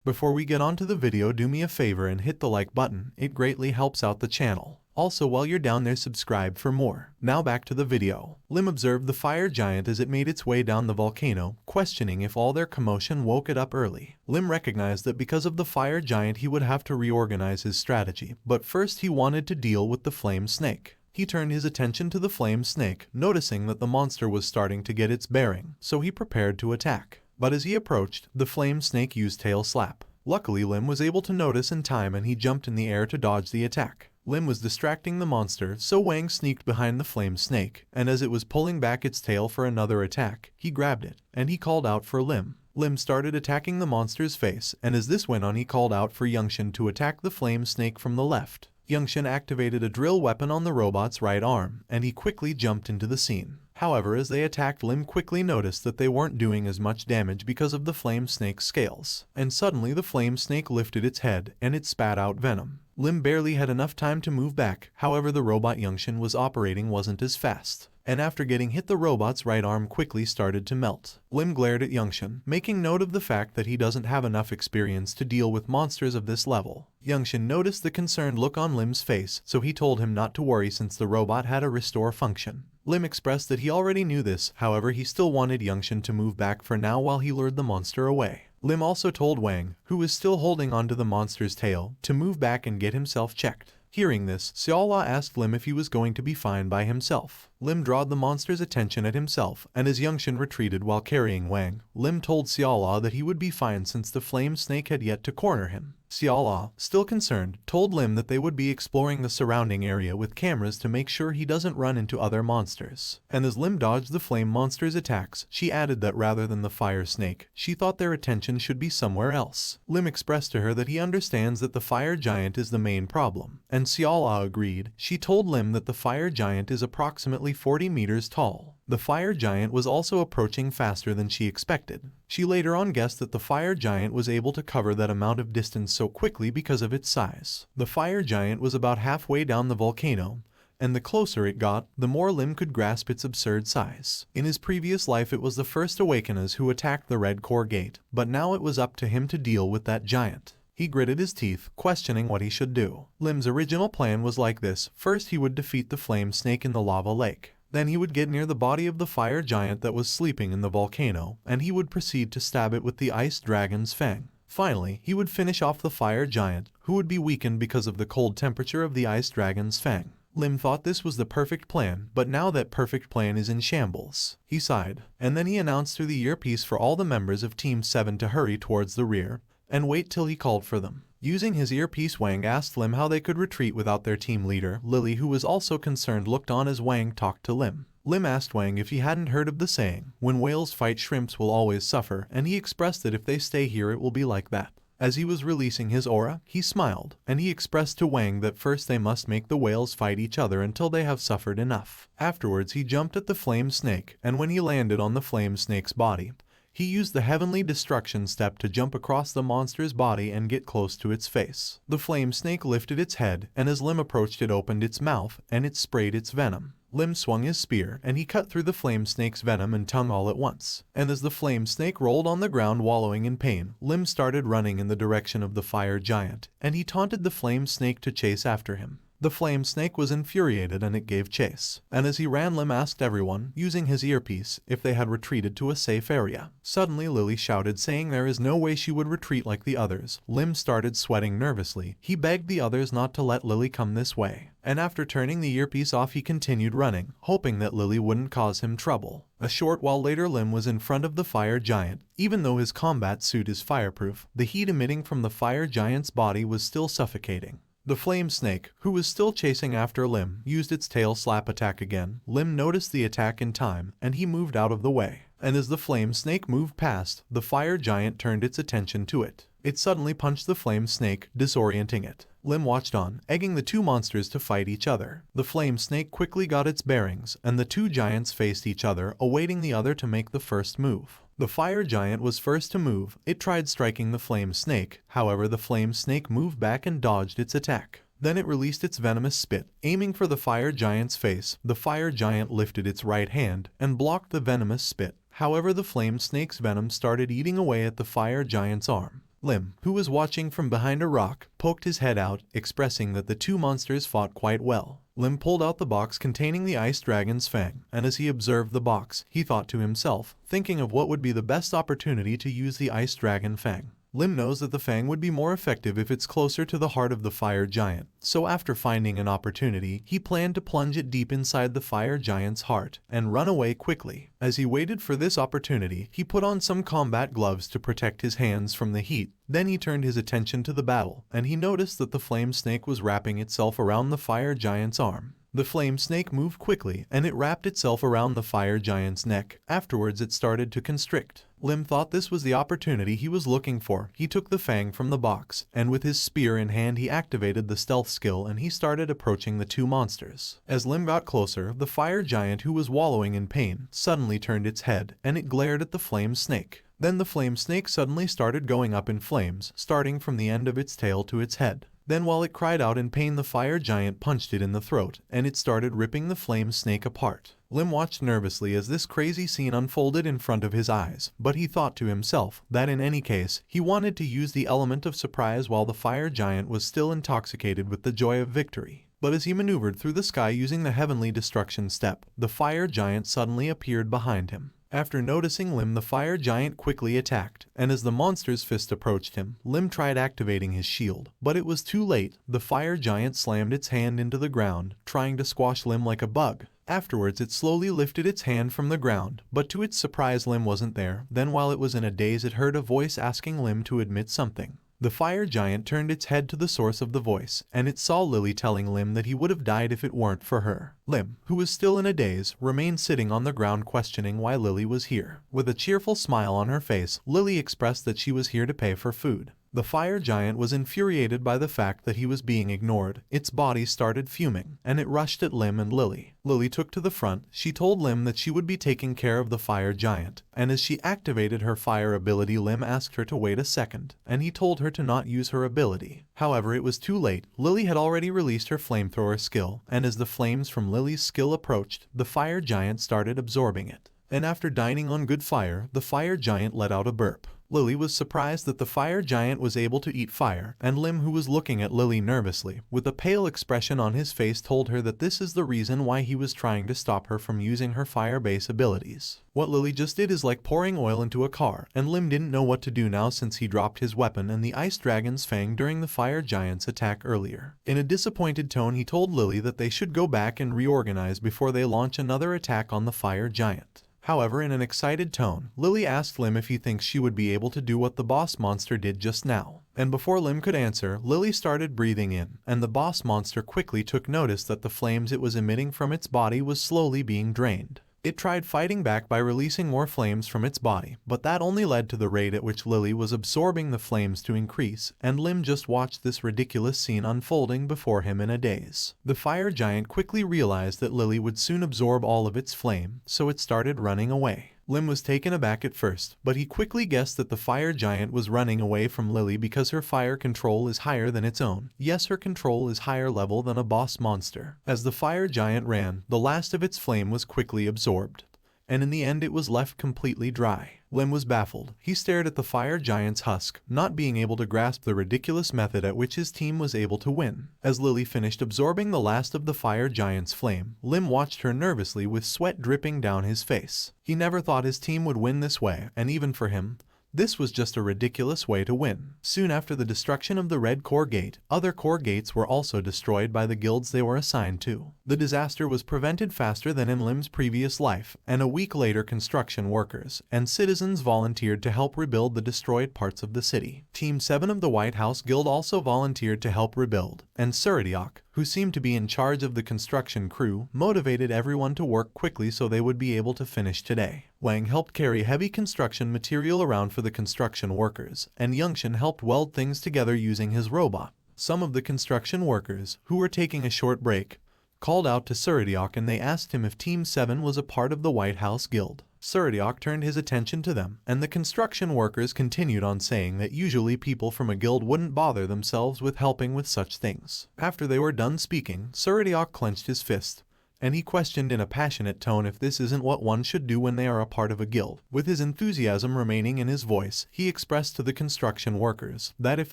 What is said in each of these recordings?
Before we get on to the video, do me a favor and hit the like button, it greatly helps out the channel. Also, while you're down there, subscribe for more. Now back to the video. Lim observed the fire giant as it made its way down the volcano, questioning if all their commotion woke it up early. Lim recognized that because of the fire giant he would have to reorganize his strategy, but first he wanted to deal with the flame snake. He turned his attention to the flame snake, noticing that the monster was starting to get its bearing, so he prepared to attack. But as he approached, the flame snake used tail slap. Luckily, Lim was able to notice in time and he jumped in the air to dodge the attack. Lim was distracting the monster, so Wang sneaked behind the flame snake, and as it was pulling back its tail for another attack, he grabbed it, and he called out for Lim. Lim started attacking the monster's face, and as this went on he called out for Youngshin to attack the flame snake from the left. Youngshin activated a drill weapon on the robot's right arm, and he quickly jumped into the scene. However, as they attacked, Lim quickly noticed that they weren't doing as much damage because of the flame snake's scales, and suddenly the flame snake lifted its head and it spat out venom. Lim barely had enough time to move back, however the robot Youngshin was operating wasn't as fast, and after getting hit the robot's right arm quickly started to melt. Lim glared at Youngshin, making note of the fact that he doesn't have enough experience to deal with monsters of this level. Youngshin noticed the concerned look on Lim's face, so he told him not to worry since the robot had a restore function. Lim expressed that he already knew this, however he still wanted Youngshin to move back for now while he lured the monster away. Lim also told Wang, who was still holding onto the monster's tail, to move back and get himself checked. Hearing this, Xiaola asked Lim if he was going to be fine by himself. Lim drawed the monster's attention at himself, and as Youngshin retreated while carrying Wang, Lim told Xiaola that he would be fine since the flame snake had yet to corner him. Xiaola, still concerned, told Lim that they would be exploring the surrounding area with cameras to make sure he doesn't run into other monsters. And as Lim dodged the flame monster's attacks, she added that rather than the fire snake, she thought their attention should be somewhere else. Lim expressed to her that he understands that the fire giant is the main problem, and Xiaola agreed. She told Lim that the fire giant is approximately 40 meters tall. The fire giant was also approaching faster than she expected. She later on guessed that the fire giant was able to cover that amount of distance so quickly because of its size. The fire giant was about halfway down the volcano, and the closer it got, the more Lim could grasp its absurd size. In his previous life it was the first Awakeners who attacked the Red Core Gate, but now it was up to him to deal with that giant. He gritted his teeth, questioning what he should do. Lim's original plan was like this: first he would defeat the flame snake in the lava lake. Then he would get near the body of the fire giant that was sleeping in the volcano, and he would proceed to stab it with the ice dragon's fang. Finally, he would finish off the fire giant, who would be weakened because of the cold temperature of the ice dragon's fang. Lim thought this was the perfect plan, but now that perfect plan is in shambles. He sighed, and then he announced through the earpiece for all the members of Team 7 to hurry towards the rear, and wait till he called for them. Using his earpiece, Wang asked Lim how they could retreat without their team leader. Lily, who was also concerned, looked on as Wang talked to Lim. Lim asked Wang if he hadn't heard of the saying, "When whales fight, shrimps will always suffer," and he expressed that if they stay here it will be like that. As he was releasing his aura, he smiled, and he expressed to Wang that first they must make the whales fight each other until they have suffered enough. Afterwards he jumped at the flame snake, and when he landed on the flame snake's body, he used the heavenly destruction step to jump across the monster's body and get close to its face. The flame snake lifted its head, and as Lim approached it opened its mouth, and it sprayed its venom. Lim swung his spear, and he cut through the flame snake's venom and tongue all at once. And as the flame snake rolled on the ground wallowing in pain, Lim started running in the direction of the fire giant, and he taunted the flame snake to chase after him. The flame snake was infuriated and it gave chase, and as he ran, Lim asked everyone, using his earpiece, if they had retreated to a safe area. Suddenly Lily shouted, saying there is no way she would retreat like the others. Lim started sweating nervously. He begged the others not to let Lily come this way, and after turning the earpiece off he continued running, hoping that Lily wouldn't cause him trouble. A short while later Lim was in front of the fire giant. Even though his combat suit is fireproof, the heat emitting from the fire giant's body was still suffocating. The flame snake, who was still chasing after Lim, used its tail slap attack again. Lim noticed the attack in time, and he moved out of the way. And as the flame snake moved past, the fire giant turned its attention to it. It suddenly punched the flame snake, disorienting it. Lim watched on, egging the two monsters to fight each other. The flame snake quickly got its bearings, and the two giants faced each other, awaiting the other to make the first move. The fire giant was first to move. It tried striking the flame snake, however the flame snake moved back and dodged its attack. Then it released its venomous spit, aiming for the fire giant's face. The fire giant lifted its right hand and blocked the venomous spit. However, the flame snake's venom started eating away at the fire giant's arm. Lim, who was watching from behind a rock, poked his head out, expressing that the two monsters fought quite well. Lim pulled out the box containing the ice dragon's fang, and as he observed the box, he thought to himself, thinking of what would be the best opportunity to use the ice dragon fang. Lim knows that the fang would be more effective if it's closer to the heart of the fire giant, so after finding an opportunity, he planned to plunge it deep inside the fire giant's heart and run away quickly. As he waited for this opportunity, he put on some combat gloves to protect his hands from the heat. Then he turned his attention to the battle, and he noticed that the flame snake was wrapping itself around the fire giant's arm. The flame snake moved quickly, and it wrapped itself around the fire giant's neck. Afterwards it started to constrict. Lim thought this was the opportunity he was looking for. He took the fang from the box, and with his spear in hand he activated the stealth skill and he started approaching the two monsters. As Lim got closer, the fire giant, who was wallowing in pain, suddenly turned its head, and it glared at the flame snake. Then the flame snake suddenly started going up in flames, starting from the end of its tail to its head. Then while it cried out in pain, the fire giant punched it in the throat, and it started ripping the flame snake apart. Lim watched nervously as this crazy scene unfolded in front of his eyes, but he thought to himself that in any case, he wanted to use the element of surprise while the fire giant was still intoxicated with the joy of victory. But as he maneuvered through the sky using the heavenly destruction step, the fire giant suddenly appeared behind him. After noticing Lim, the fire giant quickly attacked, and as the monster's fist approached him, Lim tried activating his shield, but it was too late. The fire giant slammed its hand into the ground, trying to squash Lim like a bug. Afterwards it slowly lifted its hand from the ground, but to its surprise Lim wasn't there. Then while it was in a daze, it heard a voice asking Lim to admit something. The fire giant turned its head to the source of the voice, and it saw Lily telling Lim that he would have died if it weren't for her. Lim, who was still in a daze, remained sitting on the ground questioning why Lily was here. With a cheerful smile on her face, Lily expressed that she was here to pay for food. The fire giant was infuriated by the fact that he was being ignored. Its body started fuming, and it rushed at Lim and Lily. Lily took to the front. She told Lim that she would be taking care of the fire giant, and as she activated her fire ability, Lim asked her to wait a second, and he told her to not use her ability. However, it was too late. Lily had already released her flamethrower skill, and as the flames from Lily's skill approached, the fire giant started absorbing it. And after dining on good fire, the fire giant let out a burp. Lily was surprised that the fire giant was able to eat fire, and Lim, who was looking at Lily nervously, with a pale expression on his face, told her that this is the reason why he was trying to stop her from using her fire-based abilities. What Lily just did is like pouring oil into a car, and Lim didn't know what to do now since he dropped his weapon and the ice dragon's fang during the fire giant's attack earlier. In a disappointed tone, he told Lily that they should go back and reorganize before they launch another attack on the fire giant. However, in an excited tone, Lily asked Lim if he thinks she would be able to do what the boss monster did just now. And before Lim could answer, Lily started breathing in, and the boss monster quickly took notice that the flames it was emitting from its body was slowly being drained. It tried fighting back by releasing more flames from its body, but that only led to the rate at which Lily was absorbing the flames to increase, and Lim just watched this ridiculous scene unfolding before him in a daze. The fire giant quickly realized that Lily would soon absorb all of its flame, so it started running away. Lim was taken aback at first, but he quickly guessed that the fire giant was running away from Lily because her fire control is higher than its own. Yes, her control is higher level than a boss monster. As the fire giant ran, the last of its flame was quickly absorbed, and in the end it was left completely dry. Lim was baffled. He stared at the fire giant's husk, not being able to grasp the ridiculous method at which his team was able to win. As Lily finished absorbing the last of the fire giant's flame, Lim watched her nervously with sweat dripping down his face. He never thought his team would win this way, and even for him, this was just a ridiculous way to win. Soon after the destruction of the Red Core Gate, other core gates were also destroyed by the guilds they were assigned to. The disaster was prevented faster than in Lim's previous life, and a week later construction workers and citizens volunteered to help rebuild the destroyed parts of the city. Team 7 of the White House Guild also volunteered to help rebuild, and Suridiok, who seemed to be in charge of the construction crew, motivated everyone to work quickly so they would be able to finish today. Wang helped carry heavy construction material around for the construction workers, and Youngshin helped weld things together using his robot. Some of the construction workers, who were taking a short break, called out to Suridiok and they asked him if Team 7 was a part of the White House Guild. Suridiok turned his attention to them, and the construction workers continued on saying that usually people from a guild wouldn't bother themselves with helping with such things. After they were done speaking, Suridiok clenched his fist, and he questioned in a passionate tone if this isn't what one should do when they are a part of a guild. With his enthusiasm remaining in his voice, he expressed to the construction workers that if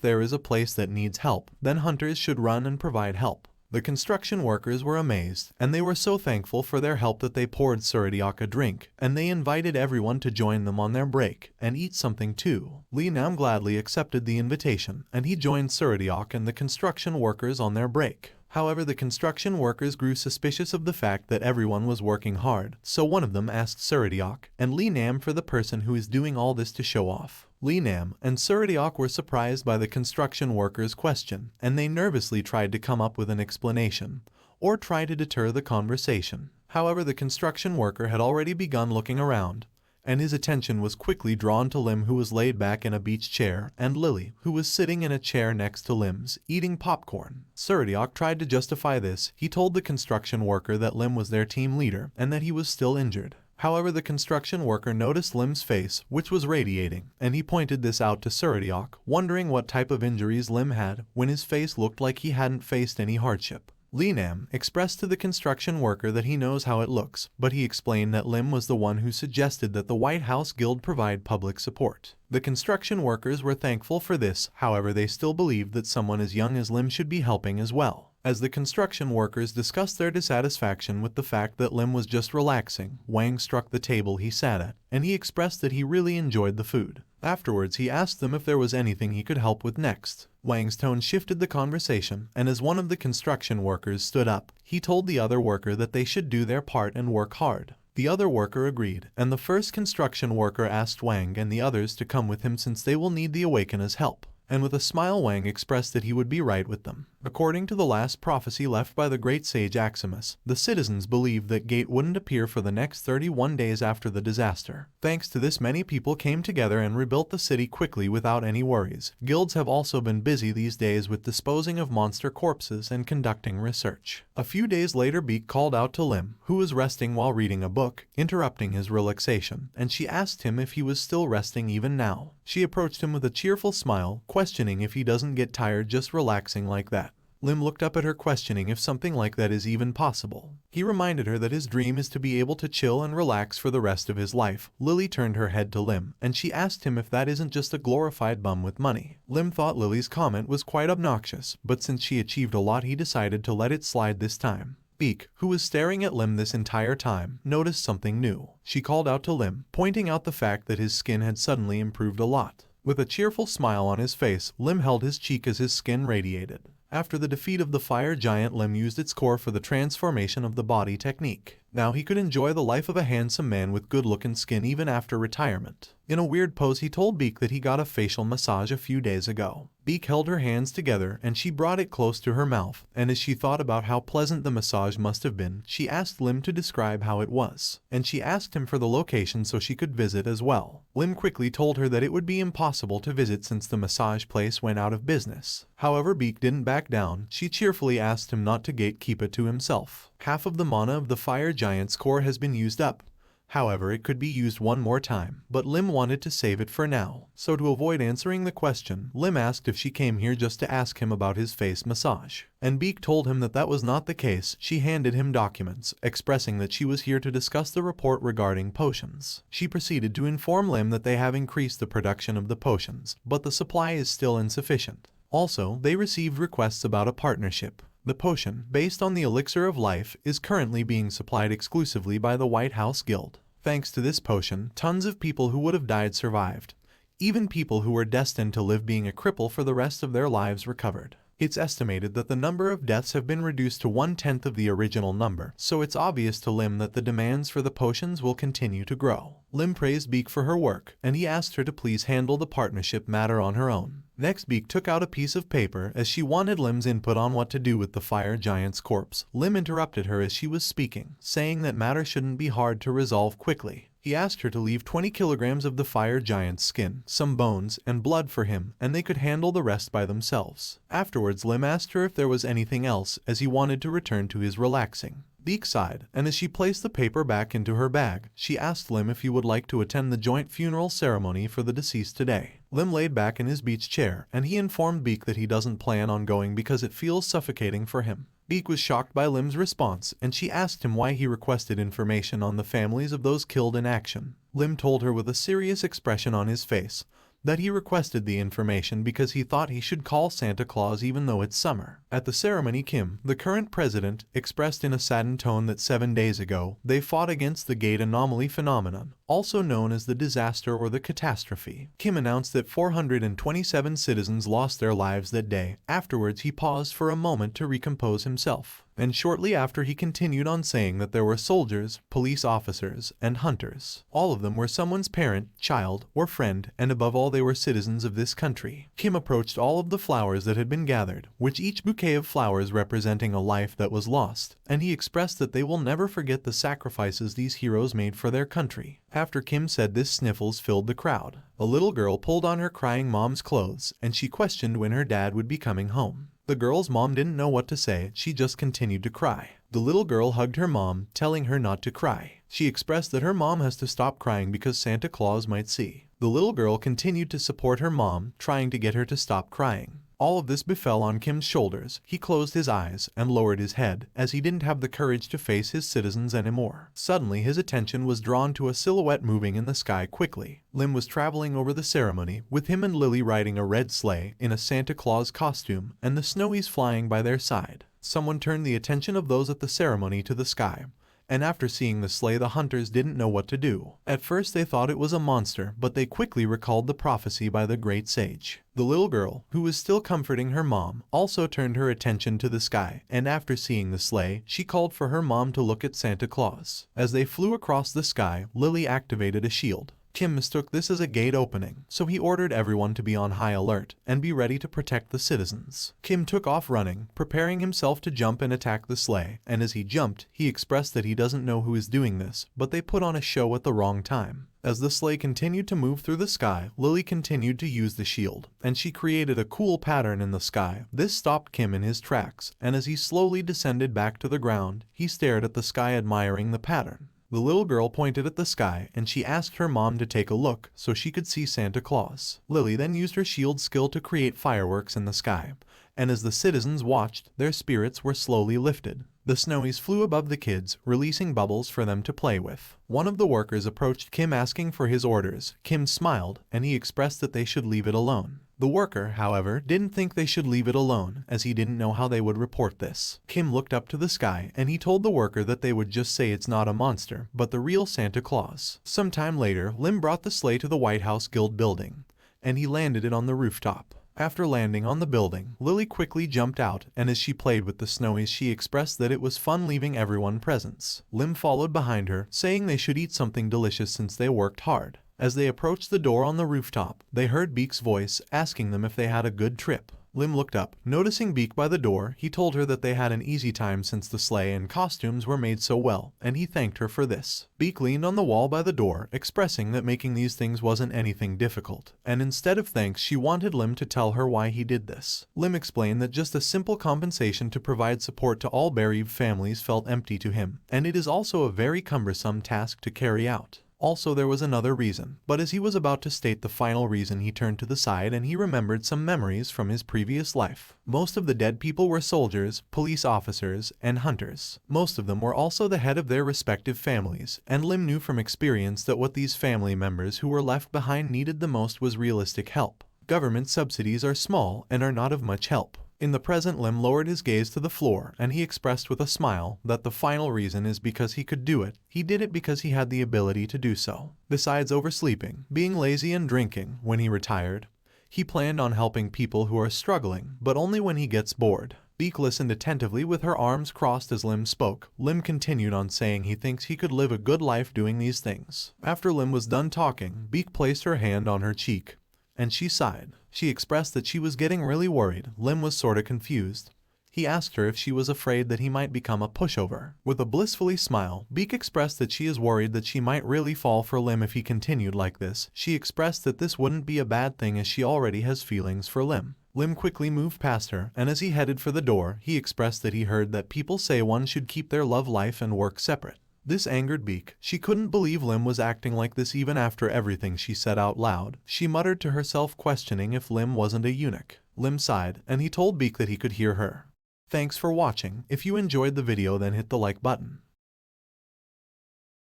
there is a place that needs help, then hunters should run and provide help. The construction workers were amazed, and they were so thankful for their help that they poured Suradiak a drink, and they invited everyone to join them on their break and eat something too. Lee Nam gladly accepted the invitation, and he joined Suradiak and the construction workers on their break. However, the construction workers grew suspicious of the fact that everyone was working hard, so one of them asked Suradiak and Lee Nam for the person who is doing all this to show off. Lee Nam and Suradiak were surprised by the construction workers' question, and they nervously tried to come up with an explanation, or try to deter the conversation. However, the construction worker had already begun looking around, and his attention was quickly drawn to Lim, who was laid back in a beach chair, and Lily, who was sitting in a chair next to Lim's, eating popcorn. Suradiak tried to justify this. He told the construction worker that Lim was their team leader, and that he was still injured. However, the construction worker noticed Lim's face, which was radiating, and he pointed this out to Suradiak, wondering what type of injuries Lim had when his face looked like he hadn't faced any hardship. Lee Nam expressed to the construction worker that he knows how it looks, but he explained that Lim was the one who suggested that the White House Guild provide public support. The construction workers were thankful for this, however they still believed that someone as young as Lim should be helping as well. As the construction workers discussed their dissatisfaction with the fact that Lim was just relaxing, Wang struck the table he sat at, and he expressed that he really enjoyed the food. Afterwards, he asked them if there was anything he could help with next. Wang's tone shifted the conversation, and as one of the construction workers stood up, he told the other worker that they should do their part and work hard. The other worker agreed, and the first construction worker asked Wang and the others to come with him since they will need the Awakener's help. And with a smile, Wang expressed that he would be right with them. According to the last prophecy left by the great sage Aximus, the citizens believed that Gate wouldn't appear for the next 31 days after the disaster. Thanks to this, many people came together and rebuilt the city quickly without any worries. Guilds have also been busy these days with disposing of monster corpses and conducting research. A few days later, Beak called out to Lim, who was resting while reading a book, interrupting his relaxation, and she asked him if he was still resting even now. She approached him with a cheerful smile, questioning if he doesn't get tired just relaxing like that. Lim looked up at her, questioning if something like that is even possible. He reminded her that his dream is to be able to chill and relax for the rest of his life. Lily turned her head to Lim, and she asked him if that isn't just a glorified bum with money. Lim thought Lily's comment was quite obnoxious, but since she achieved a lot, he decided to let it slide this time. Beak, who was staring at Lim this entire time, noticed something new. She called out to Lim, pointing out the fact that his skin had suddenly improved a lot. With a cheerful smile on his face, Lim held his cheek as his skin radiated. After the defeat of the fire giant, Lim used its core for the transformation of the body technique. Now he could enjoy the life of a handsome man with good-looking skin even after retirement. In a weird pose, he told Beak that he got a facial massage a few days ago. Beak held her hands together and she brought it close to her mouth, and as she thought about how pleasant the massage must have been, she asked Lim to describe how it was, and she asked him for the location so she could visit as well. Lim quickly told her that it would be impossible to visit since the massage place went out of business. However, Beak didn't back down. She cheerfully asked him not to gatekeep it to himself. Half of the mana of the fire giant's core has been used up. However, it could be used one more time, but Lim wanted to save it for now. So to avoid answering the question, Lim asked if she came here just to ask him about his face massage. And Beak told him that that was not the case. She handed him documents, expressing that she was here to discuss the report regarding potions. She proceeded to inform Lim that they have increased the production of the potions, but the supply is still insufficient. Also, they received requests about a partnership. The potion, based on the elixir of life, is currently being supplied exclusively by the White House Guild. Thanks to this potion, tons of people who would have died survived. Even people who were destined to live being a cripple for the rest of their lives recovered. It's estimated that the number of deaths have been reduced to 1/10 of the original number, so it's obvious to Lim that the demands for the potions will continue to grow. Lim praised Beak for her work, and he asked her to please handle the partnership matter on her own. Next, Beak took out a piece of paper as she wanted Lim's input on what to do with the fire giant's corpse. Lim interrupted her as she was speaking, saying that matter shouldn't be hard to resolve quickly. He asked her to leave 20 kilograms of the fire giant's skin, some bones, and blood for him, and they could handle the rest by themselves. Afterwards, Lim asked her if there was anything else, as he wanted to return to his relaxing. Beak sighed, and as she placed the paper back into her bag, she asked Lim if he would like to attend the joint funeral ceremony for the deceased today. Lim laid back in his beach chair, and he informed Beak that he doesn't plan on going because it feels suffocating for him. Beak was shocked by Lim's response, and she asked him why he requested information on the families of those killed in action. Lim told her with a serious expression on his face that he requested the information because he thought he should call Santa Claus even though it's summer. At the ceremony, Kim, the current president, expressed in a saddened tone that 7 days ago, they fought against the gate anomaly phenomenon, also known as the disaster or the catastrophe. Kim announced that 427 citizens lost their lives that day. Afterwards, he paused for a moment to recompose himself, and shortly after he continued on saying that there were soldiers, police officers, and hunters. All of them were someone's parent, child, or friend, and above all they were citizens of this country. Kim approached all of the flowers that had been gathered, which each bouquet of flowers representing a life that was lost, and he expressed that they will never forget the sacrifices these heroes made for their country. After Kim said this, sniffles filled the crowd. A little girl pulled on her crying mom's clothes, and she questioned when her dad would be coming home. The girl's mom didn't know what to say, she just continued to cry. The little girl hugged her mom, telling her not to cry. She expressed that her mom has to stop crying because Santa Claus might see. The little girl continued to support her mom, trying to get her to stop crying. All of this befell on Kim's shoulders. He closed his eyes and lowered his head, as he didn't have the courage to face his citizens anymore. Suddenly his attention was drawn to a silhouette moving in the sky quickly. Lim was traveling over the ceremony, with him and Lily riding a red sleigh in a Santa Claus costume, and the Snowies flying by their side. Someone turned the attention of those at the ceremony to the sky, and after seeing the sleigh, the hunters didn't know what to do. At first they thought it was a monster, but they quickly recalled the prophecy by the great sage. The little girl, who was still comforting her mom, also turned her attention to the sky, and after seeing the sleigh, she called for her mom to look at Santa Claus. As they flew across the sky, Lily activated a shield. Kim mistook this as a gate opening, so he ordered everyone to be on high alert and be ready to protect the citizens. Kim took off running, preparing himself to jump and attack the sleigh, and as he jumped, he expressed that he doesn't know who is doing this, but they put on a show at the wrong time. As the sleigh continued to move through the sky, Lily continued to use the shield, and she created a cool pattern in the sky. This stopped Kim in his tracks, and as he slowly descended back to the ground, he stared at the sky admiring the pattern. The little girl pointed at the sky, and she asked her mom to take a look so she could see Santa Claus. Lily then used her shield skill to create fireworks in the sky, and as the citizens watched, their spirits were slowly lifted. The Snowies flew above the kids, releasing bubbles for them to play with. One of the workers approached Kim asking for his orders. Kim smiled, and he expressed that they should leave it alone. The worker, however, didn't think they should leave it alone, as he didn't know how they would report this. Kim looked up to the sky, and he told the worker that they would just say it's not a monster, but the real Santa Claus. Sometime later, Lim brought the sleigh to the White House Guild building, and he landed it on the rooftop. After landing on the building, Lily quickly jumped out, and as she played with the Snowies, she expressed that it was fun leaving everyone presents. Lim followed behind her, saying they should eat something delicious since they worked hard. As they approached the door on the rooftop, they heard Beak's voice asking them if they had a good trip. Lim looked up. Noticing Beak by the door, he told her that they had an easy time since the sleigh and costumes were made so well, and he thanked her for this. Beak leaned on the wall by the door, expressing that making these things wasn't anything difficult, and instead of thanks, she wanted Lim to tell her why he did this. Lim explained that just a simple compensation to provide support to all bereaved families felt empty to him, and it is also a very cumbersome task to carry out. Also, there was another reason, but as he was about to state the final reason, he turned to the side and he remembered some memories from his previous life. Most of the dead people were soldiers, police officers, and hunters. Most of them were also the head of their respective families, and Lim knew from experience that what these family members who were left behind needed the most was realistic help. Government subsidies are small and are not of much help. In the present, Lim lowered his gaze to the floor, and he expressed with a smile that the final reason is because he could do it. He did it because he had the ability to do so. Besides oversleeping, being lazy, and drinking, when he retired, he planned on helping people who are struggling, but only when he gets bored. Beak listened attentively with her arms crossed as Lim spoke. Lim continued on saying he thinks he could live a good life doing these things. After Lim was done talking, Beak placed her hand on her cheek, and she sighed. She expressed that she was getting really worried. Lim was sorta confused. He asked her if she was afraid that he might become a pushover. With a blissfully smile, Beak expressed that she is worried that she might really fall for Lim if he continued like this. She expressed that this wouldn't be a bad thing as she already has feelings for Lim. Lim quickly moved past her, and as he headed for the door, he expressed that he heard that people say one should keep their love life and work separate. This angered Beak. She couldn't believe Lim was acting like this even after everything she said out loud. She muttered to herself, questioning if Lim wasn't a eunuch. Lim sighed, and he told Beak that he could hear her. Thanks for watching. If you enjoyed the video, then hit the like button.